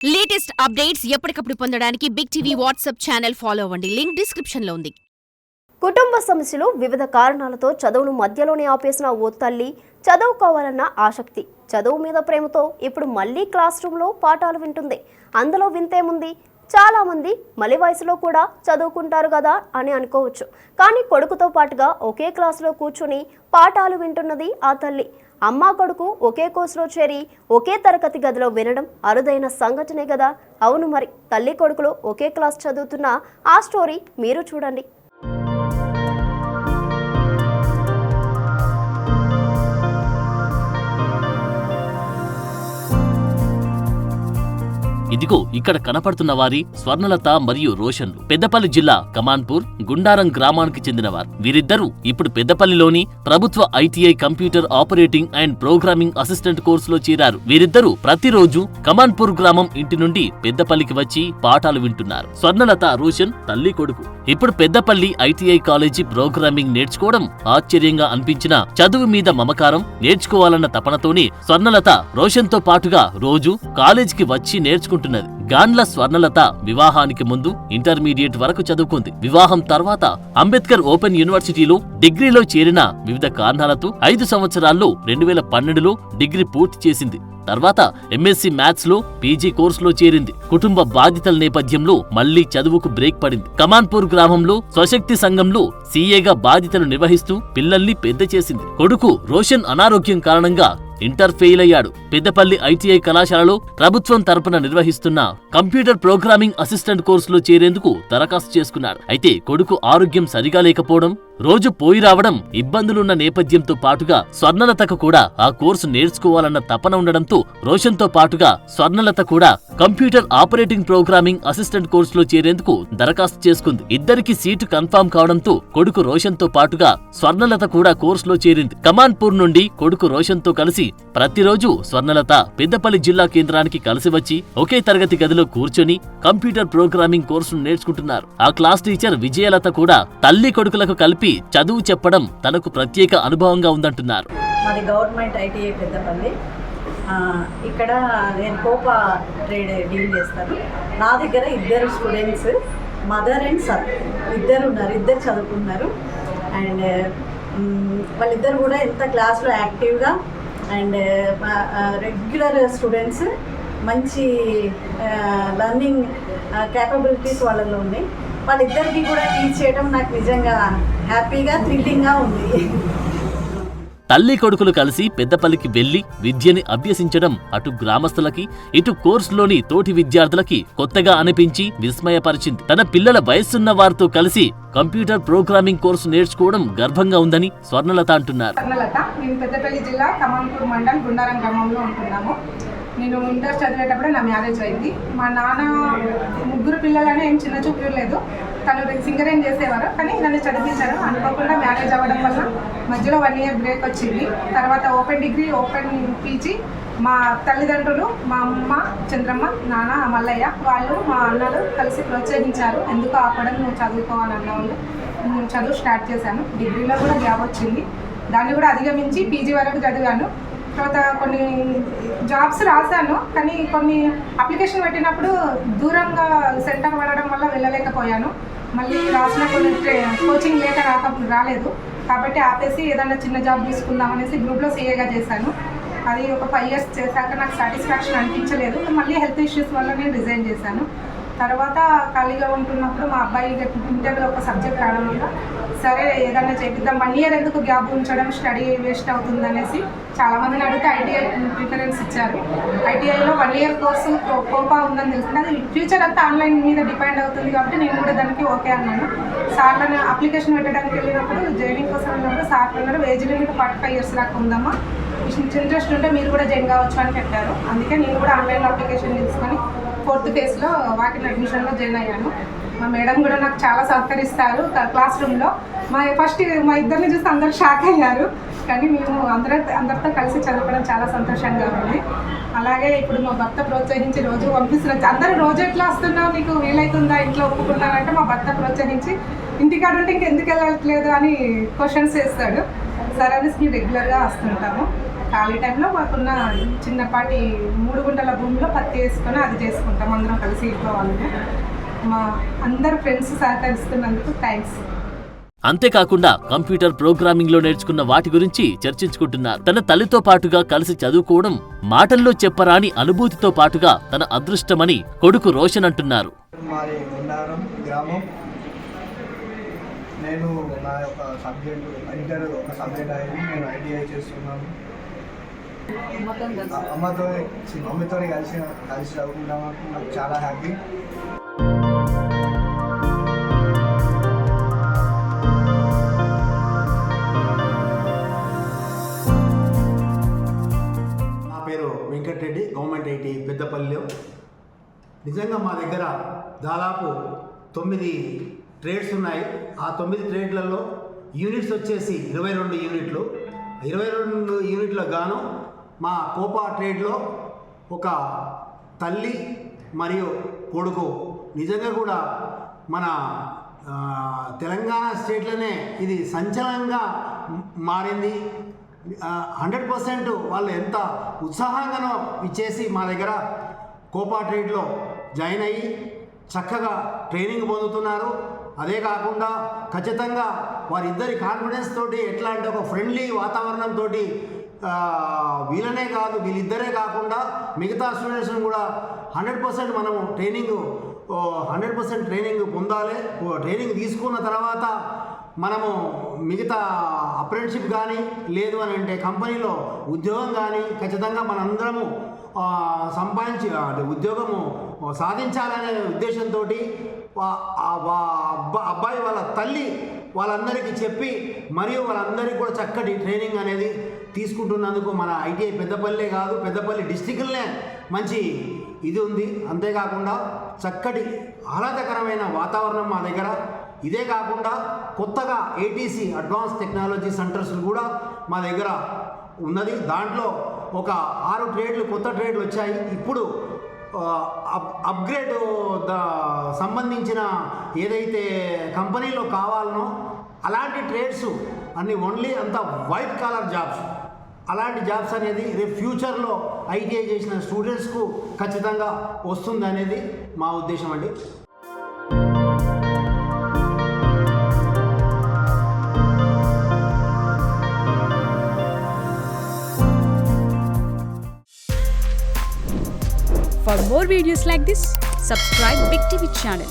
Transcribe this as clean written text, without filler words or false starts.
Latest updates ఎప్పటికప్పుడు పొందడానికి Big TV WhatsApp channel follow అవ్వండి. లింక్ డిస్క్రిప్షన్ లో ఉంది. కుటుంబ సమస్యలు వివిధ కారణాలతో చదువును మధ్యలోనే ఆపేసిన ఓ తల్లి చదువుకోవాలన్న ఆసక్తి, చదువు మీద ప్రేమతో ఇప్పుడు మళ్ళీ క్లాస్ రూమ్లో పాఠాలు వింటుంది. అందులో వింతేముంది, చాలా మంది మలి వయసులో కూడా చదువుకుంటారు కదా అని అనుకోవచ్చు. కానీ కొడుకుతో పాటుగా ఒకే క్లాసులో కూర్చుని పాఠాలు వింటున్నది ఆ తల్లి. అమ్మ కొడుకు ఒకే కోర్సులో చేరి ఒకే తరగతి గదిలో వినడం అరుదైన సంఘటనే కదా. అవును మరి, తల్లి కొడుకులు ఒకే క్లాస్ చదువుతున్న ఆ స్టోరీ మీరు చూడండి. ఇదిగో ఇక్కడ కనపడుతున్న వారి స్వర్ణలత మరియు రోషన్లు పెద్దపల్లి జిల్లా కమాన్పూర్ గుండారం గ్రామానికి చెందినవారు. వీరిద్దరూ ఇప్పుడు పెద్దపల్లిలోని ప్రభుత్వ ITI computer operating and programming assistant కోర్సులో చేరారు. వీరిద్దరూ ప్రతిరోజు కమాన్పూర్ గ్రామం ఇంటి నుండి పెద్దపల్లికి వచ్చి పాఠాలు వింటున్నారు. స్వర్ణలత, రోషన్ తల్లి కొడుకు. ఇప్పుడు పెద్దపల్లి ఐటీఐ కాలేజీ ప్రోగ్రామింగ్ నేర్చుకోవడం ఆశ్చర్యంగా అనిపించిన చదువు మీద మమకారం, నేర్చుకోవాలన్న తపనతోనే స్వర్ణలత రోషన్ తో పాటుగా రోజు కాలేజీకి వచ్చి నేర్చుకుంటున్నారు. గాండ్ల స్వర్ణలత వివాహానికి ముందు ఇంటర్మీడియట్ వరకు చదువుకుంది. వివాహం తర్వాత అంబేద్కర్ ఓపెన్ యూనివర్సిటీలో డిగ్రీలో చేరిన వివిధ కారణాలతో 5 సంవత్సరాల్లో 2012లో డిగ్రీ పూర్తి చేసింది. తర్వాత ఎంఎస్సీ మ్యాథ్స్ లో పీజీ కోర్సులో చేరింది. కుటుంబ బాధ్యతల నేపథ్యంలో మళ్లీ చదువుకు బ్రేక్ పడింది. కమాన్పూర్ గ్రామంలో స్వశక్తి సంఘంలో సీఏగా బాధ్యతలు నిర్వహిస్తూ పిల్లల్ని పెద్ద చేసింది. కొడుకు రోషన్ అనారోగ్యం కారణంగా ఇంటర్ ఫెయిల్ అయ్యాడు. పెద్దపల్లి ఐటీఐ కళాశాలలో ప్రభుత్వం తరపున నిర్వహిస్తున్న కంప్యూటర్ ప్రోగ్రామింగ్ అసిస్టెంట్ కోర్సులో చేరేందుకు దరఖాస్తు చేసుకున్నాడు. అయితే కొడుకు ఆరోగ్యం సరిగా లేకపోవడం, రోజు పోయి రావడం ఇబ్బందులున్న నేపథ్యంతో పాటుగా స్వర్ణలతకు కూడా ఆ కోర్సు నేర్చుకోవాలన్న తపన ఉండడంతో రోషన్ తో పాటుగా స్వర్ణలత కూడా కంప్యూటర్ ఆపరేటింగ్ ప్రోగ్రామింగ్ అసిస్టెంట్ కోర్సులో చేరేందుకు దరఖాస్తు చేసుకుంది. ఇద్దరికి సీటు కన్ఫర్మ్ కావడంతో కొడుకు రోషన్ తో పాటుగా స్వర్ణలత కూడా కోర్సులో చేరింది. కమాన్పూర్ నుండి కొడుకు రోషన్ తో కలిసి ప్రతిరోజు స్వర్ణలత పెద్దపల్లి జిల్లా కేంద్రానికి కలిసి వచ్చి ఒకే తరగతి గదిలో కూర్చొని కంప్యూటర్ ప్రోగ్రామింగ్ కోర్సును నేర్చుకుంటున్నారు. ఆ క్లాస్ టీచర్ విజయలత కూడా తల్లి కొడుకులకు కలిపి చదువు చెప్పడం తనకు ప్రత్యేక అనుభవంగా ఉందంటున్నారు. మాది గవర్నమెంట్ ఐటీఐ పెద్దపల్లి. ఇక్కడ నేను కోపా ట్రేడ్ డీల్ చేస్తాను. నా దగ్గర 2 స్టూడెంట్స్, మదర్ అండ్ సన్ ఇద్దరు ఉన్నారు. ఇద్దరు చదువుకున్నారు. అండ్ వాళ్ళిద్దరు కూడా ఎంత క్లాస్లో యాక్టివ్గా అండ్ రెగ్యులర్ స్టూడెంట్స్, మంచి లర్నింగ్ క్యాపబిలిటీస్ వాళ్ళలో ఉన్నాయి. వాళ్ళిద్దరికీ కూడా టీచ్ చేయడం నాకు నిజంగా హ్యాపీగా, థ్రిల్లింగ్గా ఉంది. తల్లి కొడుకులు కలిసి పెద్దపల్లికి వెళ్లి విద్యని అభ్యసించడం అటు గ్రామస్తులకి, ఇటు కోర్సులోని తోటి విద్యార్థులకి కొత్తగా అనిపించి విస్మయపరిచింది. తన పిల్లల వయస్సున్న వారితో కలిసి కంప్యూటర్ ప్రోగ్రామింగ్ కోర్సు నేర్చుకోవడం గర్వంగా ఉందని స్వర్ణలత అంటున్నారు. నేను పెద్దపల్లి జిల్లా కమాన్పూర్ మండల్ గుండారం గ్రామంలో ఉంటున్నాము. నేను ఇంటర్ చదివేటప్పుడే నా మ్యారేజ్ అయింది. మా నాన్న 3 పిల్లలని ఏం చిన్న చూపు లేదు. తను సింగరేం చేసేవారు, కానీ నన్ను చదివించారు. అనుకోకుండా మ్యారేజ్ అవ్వడం వల్ల మధ్యలో 1 ఇయర్ బ్రేక్ వచ్చింది. తర్వాత ఓపెన్ డిగ్రీ, ఓపెన్ పీజీ మా తల్లిదండ్రులు, మా అమ్మ చంద్రమ్మ, నాన్న మల్లయ్య, వాళ్ళు మా అన్నలు కలిసి ప్రోత్సహించారు. ఎందుకు ఆపడం, నువ్వు చదువుకోవాలన్న వాళ్ళు. చదువు స్టార్ట్ చేశాను. డిగ్రీలో కూడా జాబ్ వచ్చింది. దాన్ని కూడా అధిగమించి పీజీ వరకు చదివాను. తర్వాత కొన్ని జాబ్స్ రాశాను, కానీ కొన్ని అప్లికేషన్ పెట్టినప్పుడు దూరంగా సెంటర్ పడడం వల్ల వెళ్ళలేకపోయాను. మళ్ళీ రాసిన కొన్ని కోచింగ్ లేక రాలేదు. కాబట్టి ఆపేసి ఏదైనా చిన్న జాబ్ తీసుకుందామనేసి గ్రూప్లో సీఏగా చేశాను. అది ఒక 5 ఇయర్స్ చేశాక నాకు సాటిస్ఫాక్షన్ అనిపించలేదు. మళ్ళీ హెల్త్ ఇష్యూస్ వల్ల నేను రిజైన్ చేశాను. తర్వాత ఖాళీగా ఉంటున్నప్పుడు మా అబ్బాయి ఇంటర్లో ఒక సబ్జెక్ట్ రావడం వల్ల సరే ఏదైనా చేపిద్దాం, 1 ఇయర్ ఎందుకు గ్యాప్ ఉంచడం, స్టడీ వేస్ట్ అవుతుంది అనేసి చాలామందిని అడిగితే ఐటీఐ ప్రిఫరెన్స్ ఇచ్చారు. ఐటీఐలో 1 ఇయర్ కోర్సు కోపా ఉందని తెలుస్తుంది. అది ఫ్యూచర్ అంతా ఆన్లైన్ మీద డిపెండ్ అవుతుంది కాబట్టి నేను కూడా దానికి ఓకే అన్నాను. సార్లను అప్లికేషన్ పెట్టడానికి వెళ్ళినప్పుడు, జాయినింగ్ కోసం వెళ్ళినప్పుడు సార్ అన్నారు ఏజ్ లిమిట్ 45 ఇయర్స్ దాకా ఉందమ్మా, ఇంట్రెస్ట్ ఉంటే మీరు కూడా జాయిన్ కావచ్చు అని చెప్పారు. అందుకే నేను కూడా ఆన్లైన్లో అప్లికేషన్ తీసుకొని 4th ఫేజ్లో వాకిన్ అడ్మిషన్లో జాయిన్ అయ్యాను. మా మేడం కూడా నాకు చాలా సహకరిస్తారు క్లాస్ రూమ్లో. మా ఇద్దరిని చూసి అందరూ షాక్ అయ్యారు. కానీ మేము అందరితో కలిసి చదువుకోవడం చాలా సంతోషంగా ఉంది. అలాగే ఇప్పుడు మా భర్త ప్రోత్సహించి రోజు పంపిస్తున్నారు. అందరూ రోజు ఎట్లా వస్తున్నావు, నీకు వీలైతుందా, ఇంట్లో ఒప్పుకున్నానంటే మా భర్త ప్రోత్సహించి ఇంటికాడ ఉంటే ఇంకెందుకు వెళ్ళట్లేదు అని క్వశ్చన్స్ వేస్తాడు. సరే అనేసి రెగ్యులర్గా వస్తుంటాము. ఖాళీ టైంలో మాకున్న చిన్నపాటి 3 గుంటల భూమిలో పత్తి వేసుకొని అది చేసుకుంటాం అందరం కలిసి ఇంట్లో వాళ్ళు. మా అందరు ఫ్రెండ్స్ సహకరిస్తున్నందుకు థ్యాంక్స్. అంతేకాకుండా కంప్యూటర్ ప్రోగ్రామింగ్ లో నేర్చుకున్న వాటి గురించి చర్చించుకుంటున్నారు. తన తల్లితో పాటుగా కలిసి చదువుకోవడం మాటల్లో చెప్పరాని అనుభూతితో పాటుగా తన అదృష్టమని కొడుకు రోషన్ అంటున్నారు. మాది గుండారం గ్రామం. నేను నా యొక్క సబ్జెక్టు ఇంటర్ ఒక సబ్జెక్ట్ అయింది. నేను ఐటీఐ చేస్తున్నాను. మమ్మీతో కలిసి చదువుకుంటాము. నాకు చాలా హ్యాపీ. వెంకటరెడ్డి, గవర్నమెంట్ ఐటీ పెద్దపల్లిలో. నిజంగా మా దగ్గర దాదాపు 9 ట్రేడ్స్ ఉన్నాయి. ఆ 9 ట్రేడ్లలో యూనిట్స్ వచ్చేసి 22 యూనిట్లు. 22 యూనిట్లకు గాను మా కోపా ట్రేడ్లో ఒక తల్లి మరియు కొడుకు నిజంగా కూడా మన తెలంగాణ స్టేట్లోనే ఇది సంచలనంగా మారింది. 100% వాళ్ళు ఎంత ఉత్సాహంగానో ఇచ్చేసి మా దగ్గర కోపా ట్రేడ్లో జాయిన్ అయ్యి చక్కగా ట్రైనింగ్ పొందుతున్నారు. అదే కాకుండా ఖచ్చితంగా వారిద్దరి కాన్ఫిడెన్స్ తోటి ఎట్లా అంటే ఒక ఫ్రెండ్లీ వాతావరణంతో వీళ్ళనే కాదు వీళ్ళిద్దరే కాకుండా మిగతా స్టూడెంట్స్ని కూడా 100% మనము 100% ట్రైనింగ్ పొందాలి. ట్రైనింగ్ తీసుకున్న తర్వాత మనము మిగతా అప్రెంటిషిప్ కానీ లేదు అని అంటే కంపెనీలో ఉద్యోగం కానీ ఖచ్చితంగా మనందరము ఉద్యోగము సాధించాలనే ఉద్దేశంతో అబ్బాయి వాళ్ళ తల్లి వాళ్ళందరికీ చెప్పి మరియు వాళ్ళందరికీ కూడా చక్కటి ట్రైనింగ్ అనేది తీసుకుంటున్నందుకు మన ఐటీఐ పెద్దపల్లి కాదు పెద్దపల్లి డిస్టిక్లోనే మంచి ఇది ఉంది. అంతేకాకుండా చక్కటి ఆహ్లాదకరమైన వాతావరణం మా దగ్గర. ఇదే కాకుండా కొత్తగా ఏటీసీ అడ్వాన్స్ టెక్నాలజీ సెంటర్స్ కూడా మా దగ్గర ఉన్నది. దాంట్లో ఒక 6 ట్రేడ్లు కొత్త ట్రేడ్లు వచ్చాయి. ఇప్పుడు అప్గ్రేడ్ సంబంధించిన ఏదైతే కంపెనీలో కావాలనో అలాంటి ట్రేడ్స్ అన్ని ఓన్లీ అంత వైట్ కాలర్ జాబ్స్. అలాంటి జాబ్స్ అనేది రేపు ఫ్యూచర్లో ఐటీఐ చేసిన స్టూడెంట్స్కు ఖచ్చితంగా వస్తుంది అనేది మా ఉద్దేశం అండి. For more videos like this, subscribe Big TV channel.